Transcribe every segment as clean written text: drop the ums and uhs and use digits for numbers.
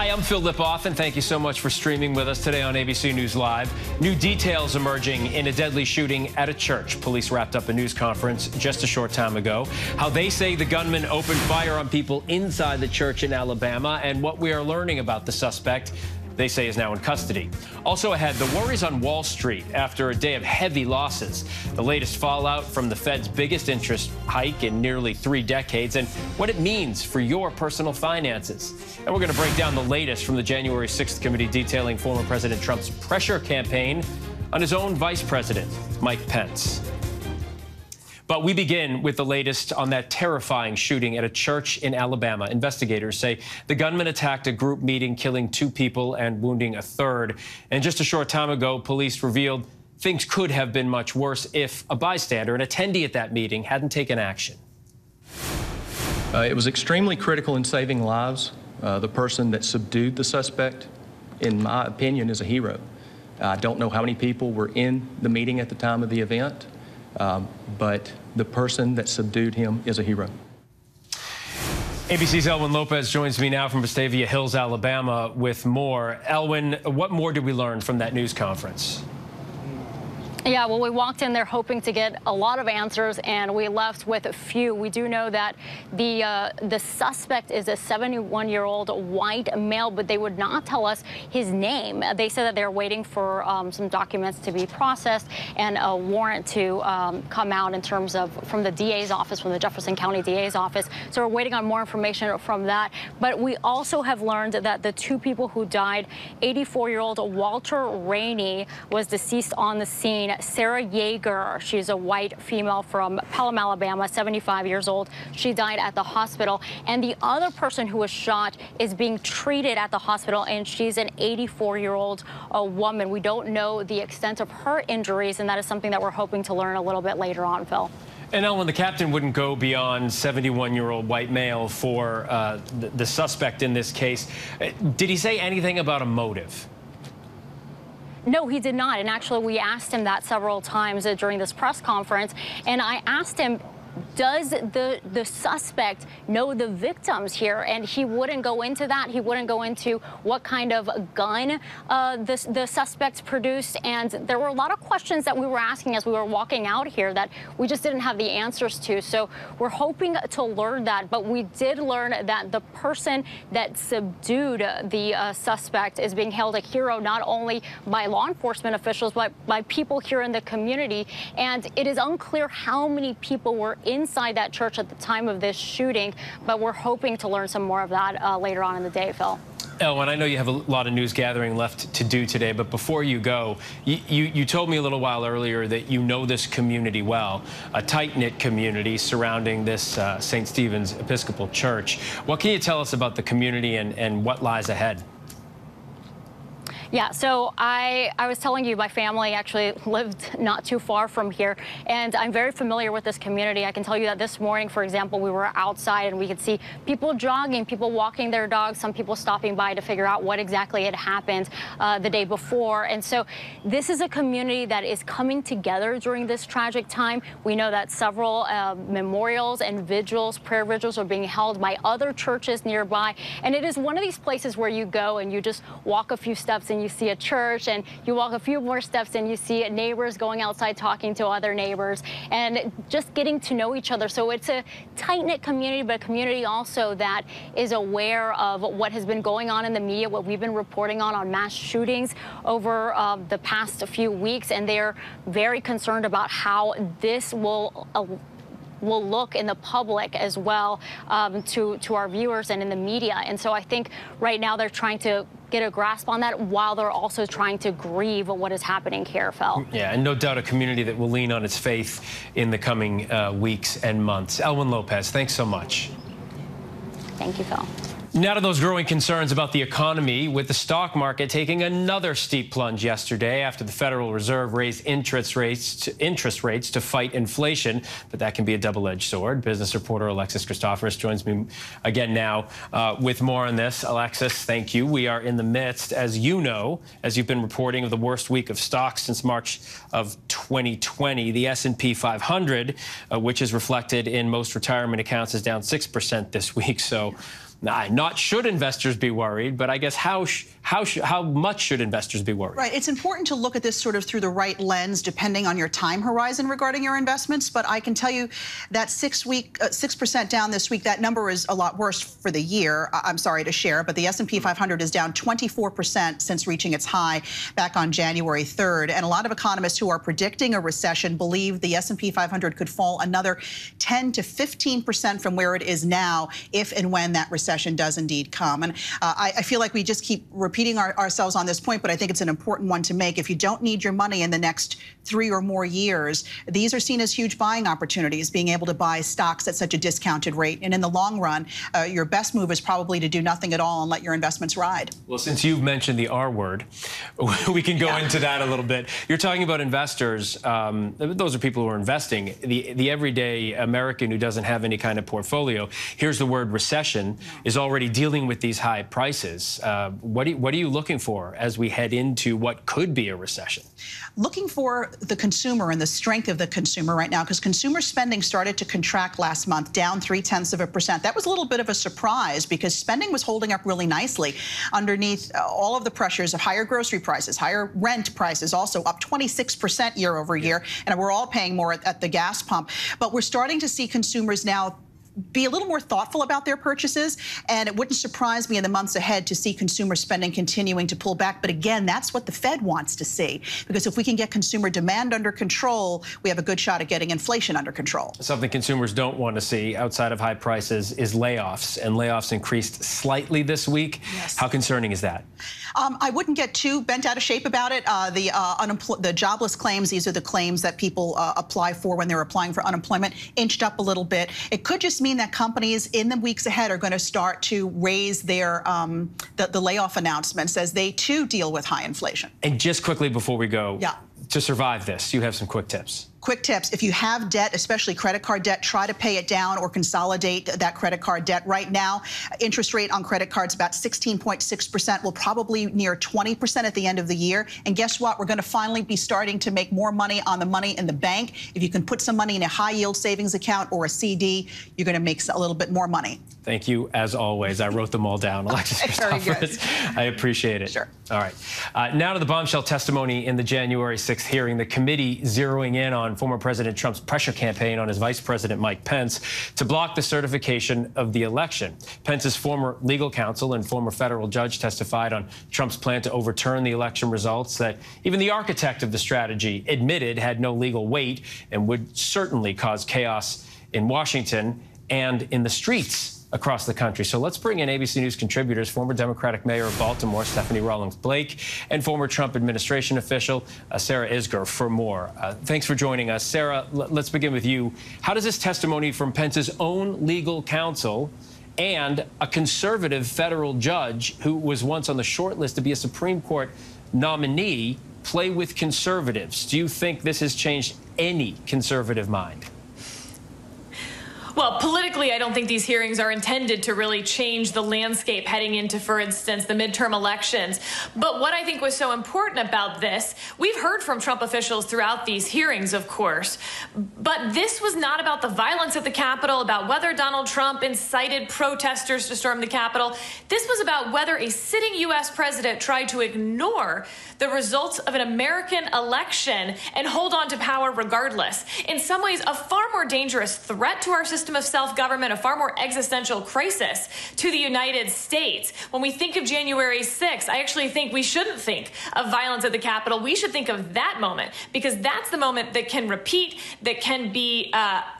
Hi, I'm Phil Lipoff, and thank you so much for streaming with us today on ABC News Live. New details emerging in a deadly shooting at a church. Police wrapped up a news conference just a short time ago. How they say the gunman opened fire on people inside the church in Alabama, and what we are learning about the suspect they say is now in custody. Also ahead, the worries on Wall Street after a day of heavy losses. The latest fallout from the Fed's biggest interest hike in nearly 3 decades and what it means for your personal finances. And we're going to break down the latest from the January 6th committee detailing former President Trump's pressure campaign on his own vice president, Mike Pence. But we begin with the latest on that terrifying shooting at a church in Alabama. Investigators say the gunman attacked a group meeting, killing 2 people and wounding a 3rd. And just a short time ago, police revealed things could have been much worse if a bystander, an attendee at that meeting, hadn't taken action. It was extremely critical in saving lives. The person that subdued the suspect, in my opinion, is a hero. I don't know how many people were in the meeting at the time of the event. But the person that subdued him is a hero. ABC's Elwin Lopez joins me now from Vestavia Hills, Alabama, with more. Elwin, what more did we learn from that news conference? Yeah, well, we walked in there hoping to get a lot of answers, and we left with a few. We do know that the suspect is a 71-year-old white male, but they would not tell us his name. They said that they're waiting for some documents to be processed and a warrant to come out in terms of from the DA's office, from the Jefferson County DA's office. So we're waiting on more information from that. But we also have learned that the 2 people who died, 84-year-old Walter Rainey was deceased on the scene. Sarah Yeager, she's a white female from Pelham, Alabama, 75 years old. She died at the hospital. And the other person who was shot is being treated at the hospital, and she's an 84-year-old woman. We don't know the extent of her injuries, and that is something that we're hoping to learn a little bit later on, Phil. And Elwin, the captain wouldn't go beyond 71-year-old white male for the suspect in this case. Did he say anything about a motive? No, he did not. And actually, we asked him that several times during this press conference. And I asked him, does the suspect know the victims here? And he wouldn't go into that. He wouldn't go into what kind of gun the suspects produced. And there were a lot of questions that we were asking as we were walking out here that we just didn't have the answers to. So we're hoping to learn that. But we did learn that the person that subdued the suspect is being held a hero, not only by law enforcement officials, but by people here in the community. And it is unclear how many people were inside that church at the time of this shooting, but we're hoping to learn some more of that later on in the day, Phil. Elwin, I know you have a lot of news gathering left to do today, but before you go, you told me a little while earlier that you know this community well, a tight-knit community surrounding this St. Stephen's Episcopal Church. What can you tell us about the community and what lies ahead? Yeah, so I was telling you, my family actually lived not too far from here, and I'm very familiar with this community. I can tell you that this morning, for example, we were outside and we could see people jogging, people walking their dogs, some people stopping by to figure out what exactly had happened the day before. And so this is a community that is coming together during this tragic time. We know that several memorials and vigils, prayer vigils, are being held by other churches nearby. And it is one of these places where you go and you just walk a few steps and you see a church, and you walk a few more steps and you see neighbors going outside talking to other neighbors and just getting to know each other. So it's a tight-knit community, but a community also that is aware of what has been going on in the media, what we've been reporting on mass shootings over the past few weeks, and they're very concerned about how this will look in the public as well, to our viewers and in the media. And so I think right now they're trying to get a grasp on that while they're also trying to grieve what is happening here, Phil. Yeah, and no doubt a community that will lean on its faith in the coming weeks and months. Elwin Lopez, thanks so much. Thank you, Phil. Now to those growing concerns about the economy, with the stock market taking another steep plunge yesterday after the Federal Reserve raised interest rates to fight inflation. But that can be a double-edged sword. Business reporter Alexis Christoforous joins me again now with more on this. Alexis, thank you. We are in the midst, as you know, as you've been reporting, of the worst week of stocks since March of 2020. The S&P 500, which is reflected in most retirement accounts, is down 6% this week. So Not should investors be worried, but I guess how much should investors be worried? Right. It's important to look at this sort of through the right lens, depending on your time horizon regarding your investments. But I can tell you that 6% down this week, that number is a lot worse for the year. I'm sorry to share, but the S&P 500 is down 24% since reaching its high back on January 3rd. And a lot of economists who are predicting a recession believe the S&P 500 could fall another 10 to 15% from where it is now if and when that recession does indeed come. And I feel like we just keep repeating ourselves on this point, but I think it's an important one to make. If you don't need your money in the next 3 or more years, these are seen as huge buying opportunities, being able to buy stocks at such a discounted rate. And in the long run, your best move is probably to do nothing at all and let your investments ride. Well, since you've mentioned the R word, we can go into that a little bit. You're talking about investors. Those are people who are investing. The everyday American who doesn't have any kind of portfolio, here's the word recession, is already dealing with these high prices. What are you looking for as we head into what could be a recession? Looking for the consumer and the strength of the consumer right now, because consumer spending started to contract last month, down 0.3%. That was a little bit of a surprise because spending was holding up really nicely underneath all of the pressures of higher grocery prices, higher rent prices, also up 26% year over year. And we're all paying more at the gas pump. But we're starting to see consumers now be a little more thoughtful about their purchases, and it wouldn't surprise me in the months ahead to see consumer spending continuing to pull back. But again, that's what the Fed wants to see, because if we can get consumer demand under control, we have a good shot at getting inflation under control. Something consumers don't want to see outside of high prices is layoffs, and layoffs increased slightly this week. Yes. How concerning is that? I wouldn't get too bent out of shape about it. The jobless claims, these are the claims that people apply for when they're applying for unemployment, inched up a little bit. It could just mean that companies in the weeks ahead are going to start to raise their the layoff announcements as they too deal with high inflation. And just quickly before we go, to survive this, you have some quick tips. Quick tips. If you have debt, especially credit card debt, try to pay it down or consolidate that credit card debt. Right now, interest rate on credit cards about 16.6%. Will probably near 20% at the end of the year. And guess what? We're going to finally be starting to make more money on the money in the bank. If you can put some money in a high-yield savings account or a CD, you're going to make a little bit more money. Thank you, as always. I wrote them all down. Alexis Christoforous, I appreciate it. Sure. All right. Now to the bombshell testimony in the January 6th hearing. The committee zeroing in on former President Trump's pressure campaign on his Vice President Mike Pence to block the certification of the election. Pence's former legal counsel and former federal judge testified on Trump's plan to overturn the election results that even the architect of the strategy admitted had no legal weight and would certainly cause chaos in Washington and in the streets across the country. So let's bring in ABC News contributors, former Democratic Mayor of Baltimore, Stephanie Rawlings Blake, and former Trump administration official, Sarah Isgur, for more. Thanks for joining us. Sarah, let's begin with you. How does this testimony from Pence's own legal counsel and a conservative federal judge who was once on the short list to be a Supreme Court nominee play with conservatives? Do you think this has changed any conservative mind? Well, politically, I don't think these hearings are intended to really change the landscape heading into, for instance, the midterm elections. But what I think was so important about this, we've heard from Trump officials throughout these hearings, of course, but this was not about the violence at the Capitol, about whether Donald Trump incited protesters to storm the Capitol. This was about whether a sitting U.S. president tried to ignore the results of an American election and hold on to power regardless. In some ways, a far more dangerous threat to our system of self-government, a far more existential crisis to the United States. When we think of January 6th, I actually think we shouldn't think of violence at the Capitol. We should think of that moment, because that's the moment that can repeat, that can be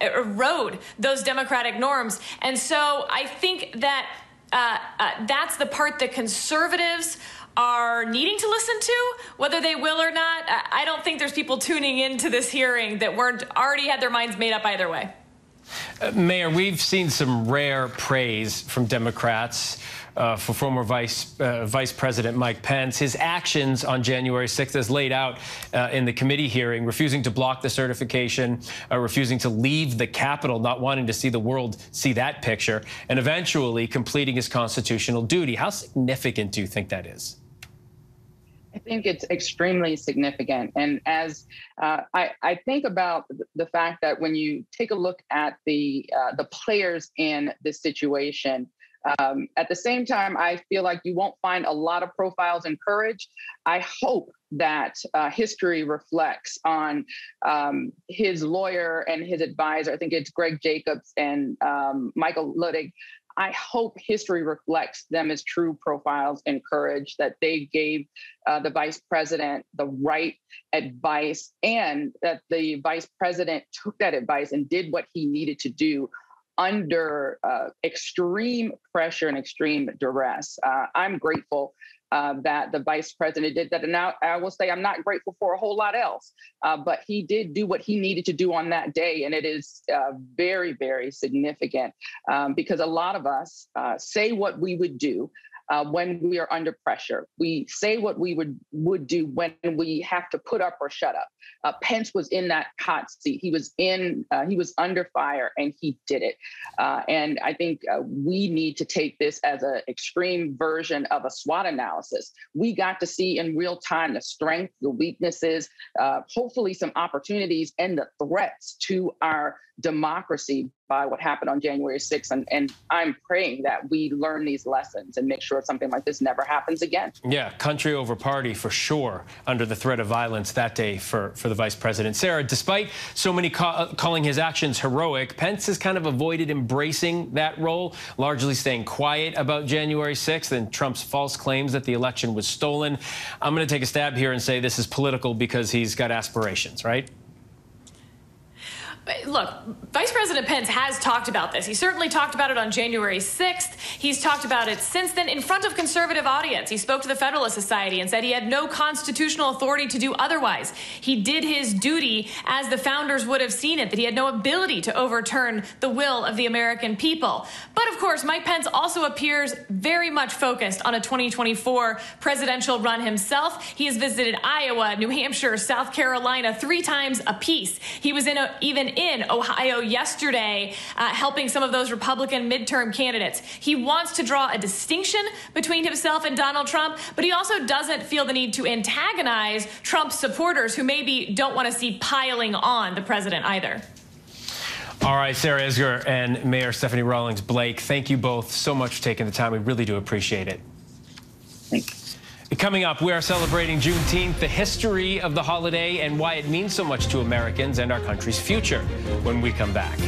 erode those democratic norms. And so I think that that's the part that conservatives are needing to listen to, whether they will or not. I don't think there's people tuning into this hearing that weren't already had their minds made up either way. Mayor, we've seen some rare praise from Democrats for former Vice President Mike Pence. His actions on January 6th, as laid out in the committee hearing, refusing to block the certification, refusing to leave the Capitol, not wanting to see the world see that picture, and eventually completing his constitutional duty. How significant do you think that is? I think it's extremely significant. And as I think about the fact that when you take a look at the players in this situation, At the same time, I feel like you won't find a lot of profiles in courage. I hope that history reflects on his lawyer and his advisor. I think it's Greg Jacobs and Michael Luttig. I hope history reflects them as true profiles in courage, that they gave the vice president the right advice, and that the vice president took that advice and did what he needed to do under extreme pressure and extreme duress. I'm grateful that the vice president did that. And now I will say I'm not grateful for a whole lot else, but he did do what he needed to do on that day. And it is very, very significant because a lot of us say what we would do when we are under pressure. We say what we would do when we have to put up or shut up. Pence was in that hot seat. He was under fire, and he did it. And I think we need to take this as an extreme version of a SWOT analysis. We got to see in real time the strengths, the weaknesses, hopefully some opportunities, and the threats to our democracy by what happened on January 6th. And I'm praying that we learn these lessons and make sure something like this never happens again. Yeah, country over party for sure under the threat of violence that day for the vice president. Sarah, despite so many calling his actions heroic, Pence has kind of avoided embracing that role, largely staying quiet about January 6th and Trump's false claims that the election was stolen. I'm going to take a stab here and say this is political because he's got aspirations, right? Look, Vice President Pence has talked about this. He certainly talked about it on January 6th. He's talked about it since then in front of conservative audience. He spoke to the Federalist Society and said he had no constitutional authority to do otherwise. He did his duty as the founders would have seen it, that he had no ability to overturn the will of the American people. But of course, Mike Pence also appears very much focused on a 2024 presidential run himself. He has visited Iowa, New Hampshire, South Carolina 3 times apiece. He was even in Ohio yesterday, helping some of those Republican midterm candidates. He wants to draw a distinction between himself and Donald Trump, but he also doesn't feel the need to antagonize Trump's supporters who maybe don't want to see piling on the president either. All right, Sarah Isgur and Mayor Stephanie Rawlings Blake, thank you both so much for taking the time. We really do appreciate it. Thank you. Coming up, we are celebrating Juneteenth, the history of the holiday, and why it means so much to Americans and our country's future when we come back.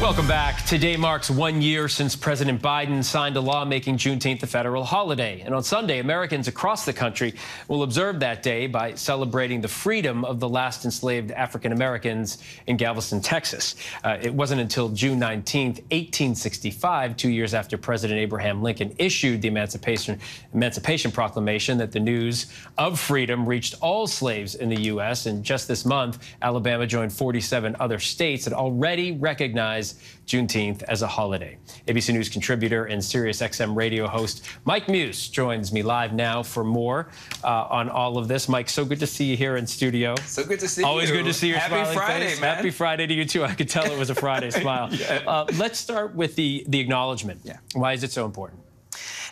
Welcome back. Today marks 1 year since President Biden signed a law making Juneteenth a federal holiday. And on Sunday, Americans across the country will observe that day by celebrating the freedom of the last enslaved African Americans in Galveston, Texas. It wasn't until June 19th, 1865, 2 years after President Abraham Lincoln issued the Emancipation Proclamation, that the news of freedom reached all slaves in the U.S. And just this month, Alabama joined 47 other states that already recognized Juneteenth as a holiday. ABC News contributor and SiriusXM radio host Mike Muse joins me live now for more on all of this. Mike, so good to see you here in studio. So good to see you. Always good to see your smiling Friday, face. man. Happy Friday to you, too. I could tell it was a Friday smile. Yeah. Let's start with the acknowledgement. Yeah. Why is it so important?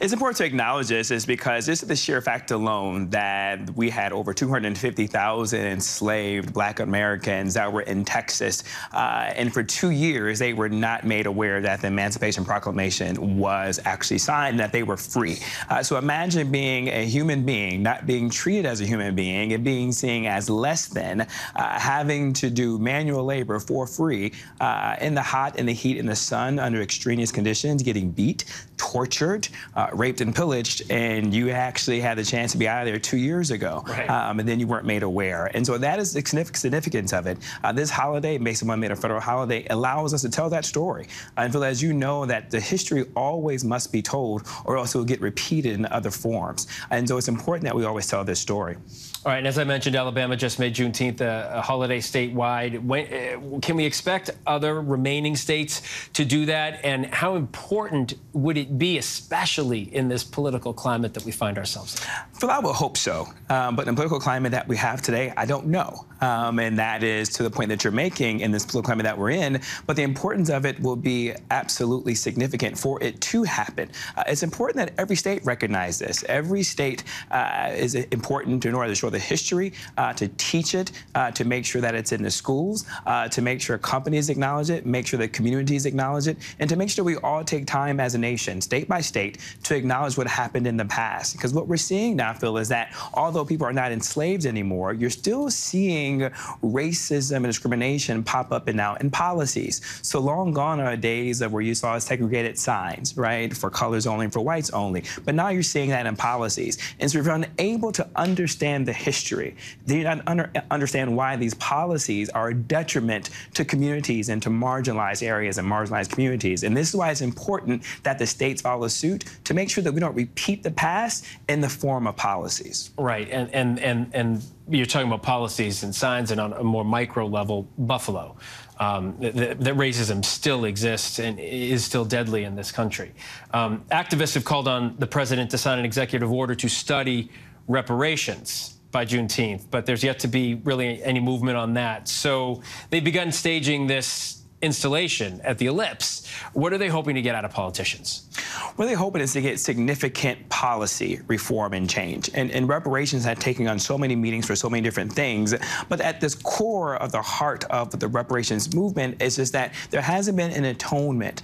It's important to acknowledge this is because this is the sheer fact alone that we had over 250,000 enslaved Black Americans that were in Texas. And for 2 years, they were not made aware that the Emancipation Proclamation was actually signed and that they were free. So imagine being a human being, not being treated as a human being and being seen as less than, having to do manual labor for free in the hot, in the heat, in the sun, under extraneous conditions, getting beat, tortured, raped and pillaged, and you actually had the chance to be out of there 2 years ago, right. And then you weren't made aware. And so that is the significance of it. This holiday, makes someone made a federal holiday, allows us to tell that story. And Phil, as you know, that the history always must be told, or else it will get repeated in other forms. And so it's important that we always tell this story. All right, and as I mentioned, Alabama just made Juneteenth a holiday statewide. Can we expect other remaining states to do that? And how important would it be, especially deadly in this political climate that we find ourselves in? Well, I would hope so. But in the political climate that we have today, I don't know. And that is to the point that you're making in this political climate that we're in. But the importance of it will be absolutely significant for it to happen. It's important that every state recognize this. Every state is important in order to show the history, to teach it, to make sure that it's in the schools, to make sure companies acknowledge it, make sure that communities acknowledge it, and to make sure we all take time as a nation, state by state, to acknowledge what happened in the past. Because what we're seeing now, Phil, is that although people are not enslaved anymore, you're still seeing racism and discrimination pop up and out in policies. So long gone are days of where you saw segregated signs, right, for colors only, for whites only. But now you're seeing that in policies. And so if you're unable to understand the history, then you don't understand why these policies are a detriment to communities and to marginalized areas and marginalized communities. And this is why it's important that the states follow suit to make sure that we don't repeat the past in the form of policies. Right, and you're talking about policies and signs, and on a more micro level, Buffalo. That racism still exists and is still deadly in this country. Activists have called on the president to sign an executive order to study reparations by Juneteenth, but there's yet to be really any movement on that. So they've begun staging this installation at the Ellipse. What are they hoping to get out of politicians? What they're hoping is to get significant policy reform and change. And reparations had taken on so many meetings for so many different things. But at this core of the heart of the reparations movement is just that there hasn't been an atonement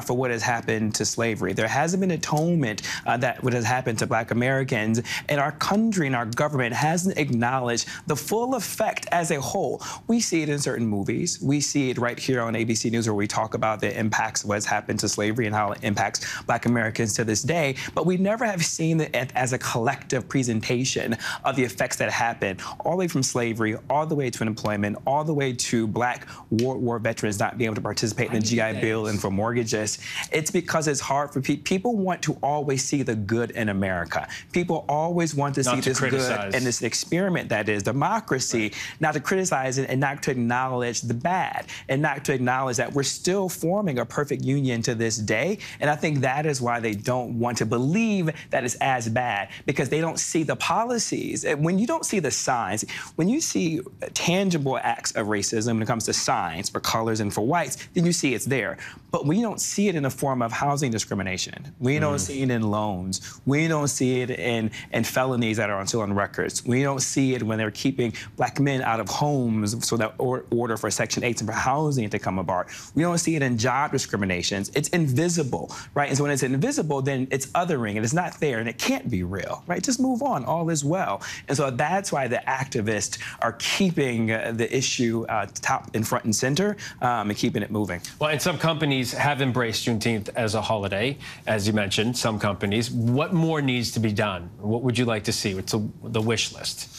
for what has happened to slavery. There hasn't been atonement that what has happened to Black Americans. And our country and our government hasn't acknowledged the full effect as a whole. We see it in certain movies. We see it right here on ABC News, where we talk about the impacts of what's happened to slavery and how it impacts Black Americans to this day, but we never have seen it as a collective presentation of the effects that happen, all the way from slavery, all the way to unemployment, all the way to Black war veterans not being able to participate in the GI Bill and for mortgages. It's because it's hard for people want to always see the good in America. People always want to see this good and this experiment that is democracy, not to criticize it and not to acknowledge the bad and not to acknowledge that we're still forming a perfect union to this day. And I think that is why they don't want to believe that it's as bad, because they don't see the policies. When you don't see the signs, when you see tangible acts of racism when it comes to signs for colors and for whites, then you see it's there. But we don't see it in the form of housing discrimination. We don't see it in loans. We don't see it in felonies that are still on records. We don't see it when they're keeping Black men out of homes so that order for Section 8 and for housing to come apart. We don't see it in job discriminations. It's invisible, right? And so when it's invisible, then it's othering and it's not there and it can't be real, right? Just move on, all is well. And so that's why the activists are keeping the issue top and front and center and keeping it moving. Well, and some companies have embraced Juneteenth as a holiday, as you mentioned, some companies. What more needs to be done? What would you like to see? What's the wish list?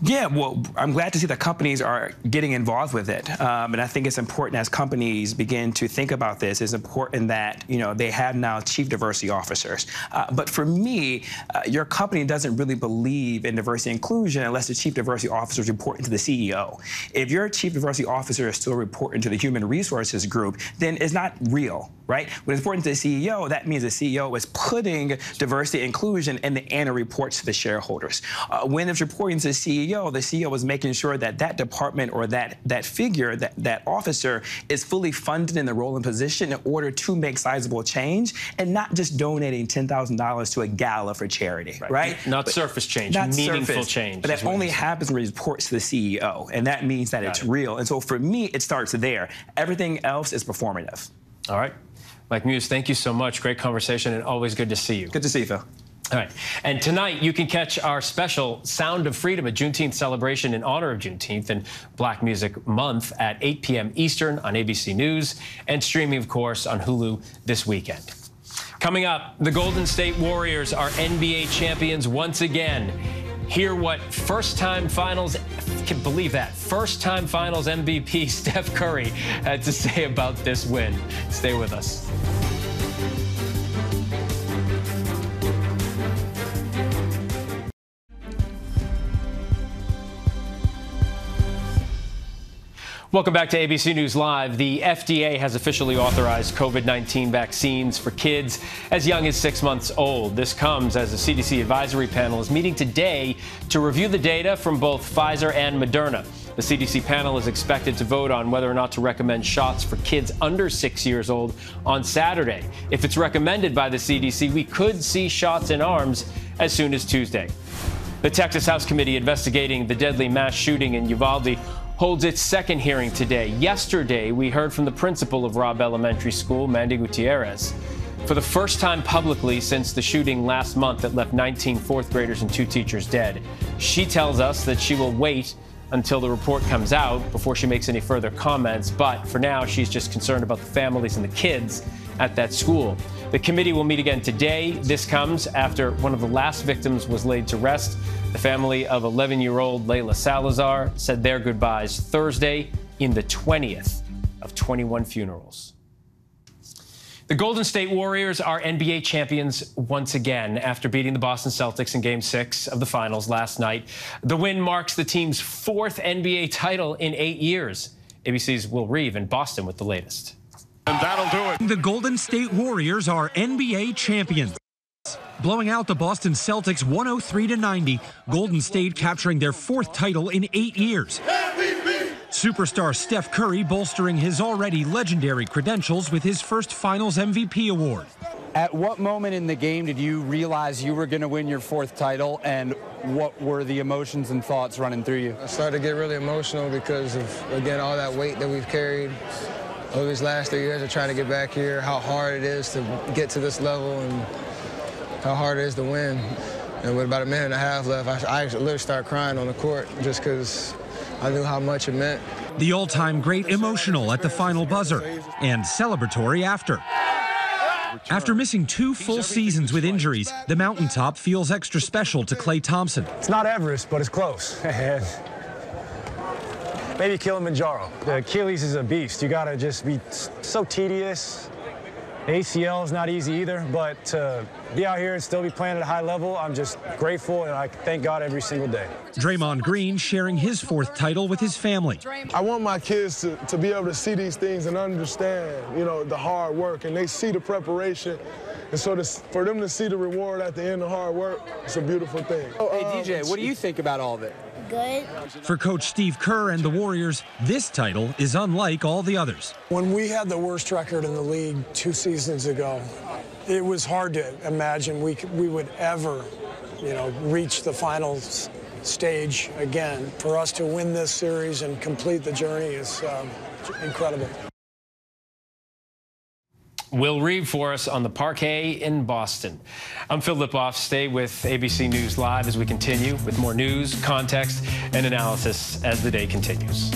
Yeah, well, I'm glad to see that companies are getting involved with it. And I think it's important as companies begin to think about this, it's important that, you know, they have now chief diversity officers. But for me, your company doesn't really believe in diversity and inclusion unless the chief diversity officer is reporting to the CEO. If your chief diversity officer is still reporting to the human resources group, then it's not real, right? When it's reporting to the CEO, that means the CEO is putting diversity and inclusion in the annual reports to the shareholders. When it's reporting to the CEO is making sure that that department or that figure, that officer is fully funded in the role and position in order to make sizable change and not just donating $10,000 to a gala for charity, right? Not surface change, not meaningful surface, change. But that only happens when it reports to the CEO, and that means that it's real. And so for me, it starts there. Everything else is performative. All right. Mike Muse, thank you so much. Great conversation and always good to see you. Good to see you, Phil. All right. And tonight, you can catch our special Sound of Freedom, a Juneteenth celebration in honor of Juneteenth and Black Music Month at 8 p.m. Eastern on ABC News and streaming, of course, on Hulu this weekend. Coming up, the Golden State Warriors are NBA champions once again. Hear what first-time finals, can believe that, first-time finals MVP Steph Curry had to say about this win. Stay with us. Welcome back to ABC News Live. The FDA has officially authorized COVID-19 vaccines for kids as young as 6 months old. This comes as the CDC advisory panel is meeting today to review the data from both Pfizer and Moderna. The CDC panel is expected to vote on whether or not to recommend shots for kids under 6 years old on Saturday. If it's recommended by the CDC, we could see shots in arms as soon as Tuesday. The Texas House Committee investigating the deadly mass shooting in Uvalde holds its second hearing today. Yesterday, we heard from the principal of Robb Elementary School, Mandy Gutierrez. For the first time publicly since the shooting last month that left 19 fourth graders and 2 teachers dead. She tells us that she will wait until the report comes out before she makes any further comments. But for now, she's just concerned about the families and the kids at that school. The committee will meet again today. This comes after one of the last victims was laid to rest. The family of 11-year-old Layla Salazar said their goodbyes Thursday in the 20th of 21 funerals. The Golden State Warriors are NBA champions once again after beating the Boston Celtics in Game 6 of the Finals last night. The win marks the team's 4th NBA title in 8 years. ABC's Will Reeve in Boston with the latest. And that'll do it. The Golden State Warriors are NBA champions. Blowing out the Boston Celtics 103-90, Golden State capturing their 4th title in 8 years. Superstar Steph Curry bolstering his already legendary credentials with his first Finals MVP award. At what moment in the game did you realize you were going to win your 4th title, and what were the emotions and thoughts running through you? I started to get really emotional because of, again, all that weight that we've carried over these last 3 years of trying to get back here, how hard it is to get to this level and how hard it is to win. And with about a minute and a half left, I actually literally started crying on the court just because I knew how much it meant. The all-time great emotional at the final buzzer and celebratory after. After missing 2 full seasons with injuries, the mountaintop feels extra special to Klay Thompson. It's not Everest, but it's close. Maybe Kilimanjaro. The Achilles is a beast. You gotta just be so tedious. ACL is not easy either, but to be out here and still be playing at a high level, I'm just grateful, and I thank God every single day. Draymond Green sharing his 4th title with his family. I want my kids to be able to see these things and understand, you know, the hard work, and they see the preparation. And so for them to see the reward at the end of hard work, it's a beautiful thing. Hey, DJ, what do you think about all of it? Good. For Coach Steve Kerr and the Warriors, this title is unlike all the others. When we had the worst record in the league 2 seasons ago, it was hard to imagine we would ever, reach the finals stage again. For us to win this series and complete the journey is incredible. Will Reeve for us on the parquet in Boston. I'm Phil Lipoff. Stay with ABC News Live as we continue with more news, context, and analysis as the day continues.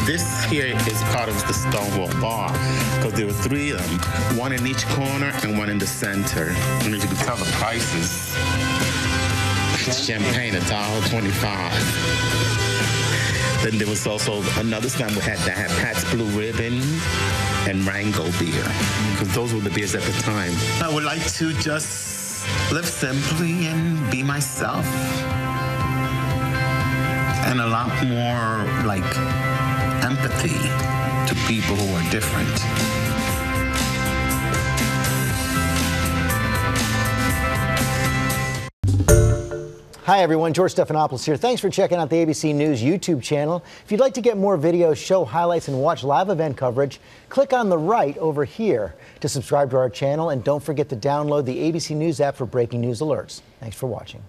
This here is part of the Stonewall Bar because there were 3 of them, 1 in each corner and 1 in the center. And as you can tell the prices, champagne $1.25. Then there was also another stand that had Pat's Blue Ribbon and Rango beer because those were the beers at the time. I would like to just live simply and be myself and a lot more like empathy to people who are different. Hi everyone, George Stephanopoulos here. Thanks for checking out the ABC News YouTube channel. If you'd like to get more videos, show highlights, and watch live event coverage, click on the right over here to subscribe to our channel, and don't forget to download the ABC News app for breaking news alerts. Thanks for watching.